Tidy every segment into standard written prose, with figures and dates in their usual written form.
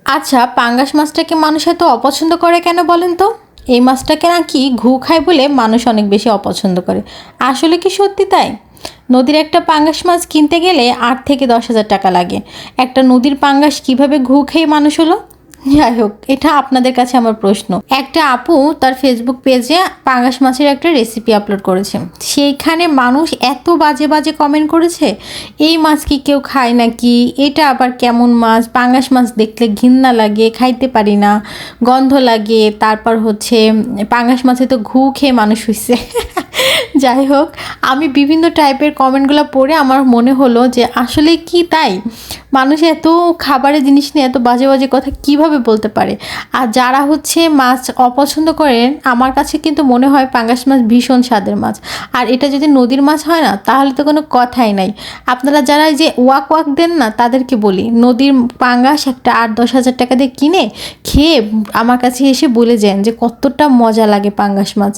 আচ্ছা, পাঙ্গাস মাছটাকে মানুষ এত অপছন্দ করে কেন বলেন তো? এই মাছটাকে নাকি ঘু খায় বলে মানুষ অনেক বেশি অপছন্দ করে। আসলে কি সত্যি তাই? নদীর একটা পাঙ্গাস মাছ কিনতে গেলে ৮ থেকে ১০ হাজার টাকা লাগে। একটা নদীর পাঙ্গাস কিভাবে ঘু খেয়ে মানুষ হলো? যাই হোক, এটা আপনাদের কাছে আমার প্রশ্ন। একটা আপু তার ফেসবুক পেজে পাঙ্গাস মাছের একটা রেসিপি আপলোড করেছে। সেইখানে মানুষ এত বাজে বাজে কমেন্ট করেছে, এই মাছ কি কেউ খায় নাকি, এটা আবার কেমন মাছ, পাঙ্গাস মাছ দেখলে ঘৃণা লাগে, খাইতে পারি না, গন্ধ লাগে, তারপর হচ্ছে পাঙ্গাস মাছে তো ঘু খেয়ে মানুষ হইছে। যাই হোক, আমি বিভিন্ন টাইপের কমেন্টগুলো পড়ে আমার মনে হলো যে আসলে কি তাই, মানুষ এত খাবারের জিনিস নিয়ে এত বাজে বাজে কথা কিভাবে বলতে পারে। আর যারা হচ্ছে মাছ অপছন্দ করেন, আমার কাছে কিন্তু মনে হয় পাঙ্গাস মাছ ভীষণ স্বাদের মাছ। আর এটা যদি নদীর মাছ হয় না, তাহলে তো কোনো কথাই নাই। আপনারা যারা এই যে ওয়াক ওয়াক দেন না, তাদেরকে বলি, নদীর পাঙ্গাস একটা ৮-১০ হাজার টাকা দিয়ে কিনে খেয়ে আমার কাছে এসে বলে যান যে কতটা মজা লাগে পাঙ্গাস মাছ।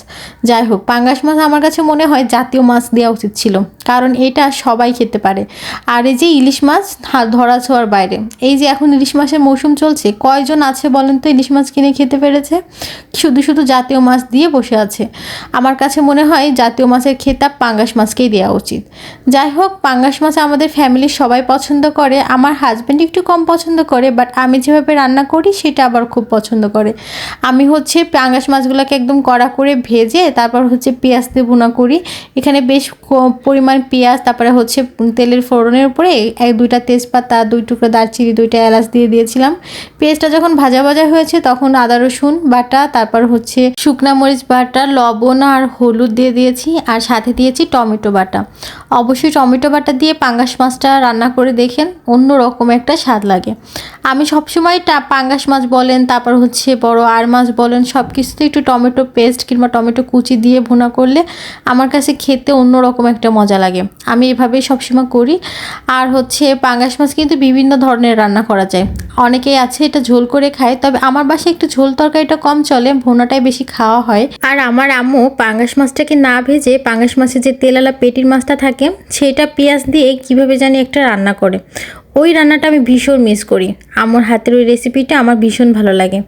যাই হোক, পাঙ্গাস মাছ আমার কাছে মনে হয় জাতীয় মাছ দেওয়া উচিত ছিল, কারণ এটা সবাই খেতে পারে। আর এই যে ইলিশ মাছ ধরা ছোঁয়ার বাইরে, এই যে এখন ইলিশ মাছের মৌসুম চলছে, কয়জন আছে বলেন তো ইলিশ মাছ কিনে খেতে পেরেছে? শুধু শুধু জাতীয় মাছ দিয়ে বসে আছে। আমার কাছে মনে হয় জাতীয় মাছের খেতাব পাঙ্গাস মাছকেই দেওয়া উচিত। যাই হোক, পাঙ্গাস মাছ আমাদের ফ্যামিলির সবাই পছন্দ করে। আমার হাজব্যান্ড একটু কম পছন্দ করে, বাট আমি যেভাবে রান্না করি সেটা আবার খুব পছন্দ করে। আমি হচ্ছে পাঙ্গাস মাছগুলোকে একদম কড়া করে ভেজে তারপর হচ্ছে পেঁয়াজ দিয়ে ভুনা করি। এখানে বেশ পরিমাণ পেঁয়াজ, তারপরে হচ্ছে তেলের ফোড়নের উপরে ১-২টা তেজপাতা, ২ টুকরো দারচিনি, 2টা এলাচ দিয়ে দিয়েছিলাম। পেঁয়াজটা যখন ভাজা ভাজা হয়েছে তখন আদা রসুন বাটা, তারপর হচ্ছে শুকনা মরিচ বাটা, লবণ আর হলুদ দিয়ে দিয়েছি, আর সাথে দিয়েছি টমেটো বাটা। অবশ্যই টমেটো বাটা দিয়ে পাঙ্গাস মাছটা রান্না করে দেখেন, অন্য রকম একটা স্বাদ লাগে। আমি সবসময় পাঙ্গাস মাছ বলেন, তারপর হচ্ছে বড় আর মাছ বলেন, সব কিছুতে একটু টমেটো পেস্ট কিংবা টমেটো কুচি দিয়ে ভুনা করলে আমার কাছে খেতে অন্য রকম একটা মজা লাগে। আমি এভাবেই সবসময় করি। আর হচ্ছে পাঙ্গাস মাছ কিন্তু বিভিন্ন ধরনের রান্না করা যায়। অনেকেই আছে এটা ঝোল করে খায়, তবে আমার বাসায় একটু ঝোল তরকারিটা কম চলে, ভুনাটাই বেশি খাওয়া হয়। আর আমার আম্মু পাঙ্গাস মাছটাকে না ভেজে পাঙ্গাস মাছের যে তেলালা পেটির মাছটা থাকে সেটা পেঁয়াজ দিয়ে কিভাবে জানি একটা রান্না করে। ওই রান্নাটা আমি ভীষণ মিস করি। আমার হাতের ওই রেসিপিটা আমার ভীষণ ভালো লাগে।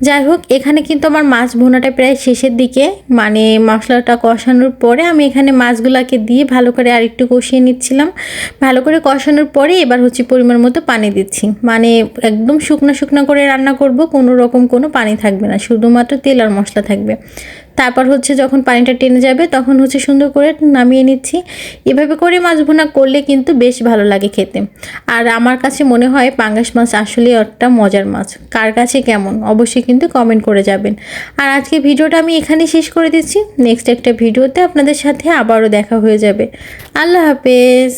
যাই হোক, এখানে কিন্তু আমার মাছ ভুনাটা প্রায় শেষের দিকে, মানে মশলাটা কষানোর পরে আমি এখানে মাছগুলোকে দিয়ে ভালো করে আরেকটু কষিয়ে নিচ্ছিলাম। ভালো করে কষানোর পরে এবার হচ্ছে পরিমাণ মতো পানি দিচ্ছি, মানে একদম শুকনো শুকনো করে রান্না করব, কোনো রকম কোনো পানি থাকবে না, শুধুমাত্র তেল আর মশলা থাকবে। তারপর হচ্ছে যখন পানিটা টেনে যাবে তখন হচ্ছে সুন্দর করে নামিয়ে নিচ্ছি। এভাবে করে মাছ ভুনা করলে কিন্তু বেশ ভালো লাগে খেতে। আর আমার কাছে মনে হয় পাঙ্গাস মাছ আসলে একটা মজার মাছ। কার কাছে কেমন অবশ্যই কিন্তু কমেন্ট করে যাবেন। আর আজকে ভিডিওটা আমি এখানেই শেষ করে দিচ্ছি। নেক্সট একটা ভিডিওতে আপনাদের সাথে আবারও দেখা হয়ে যাবে। আল্লাহ হাফেজ।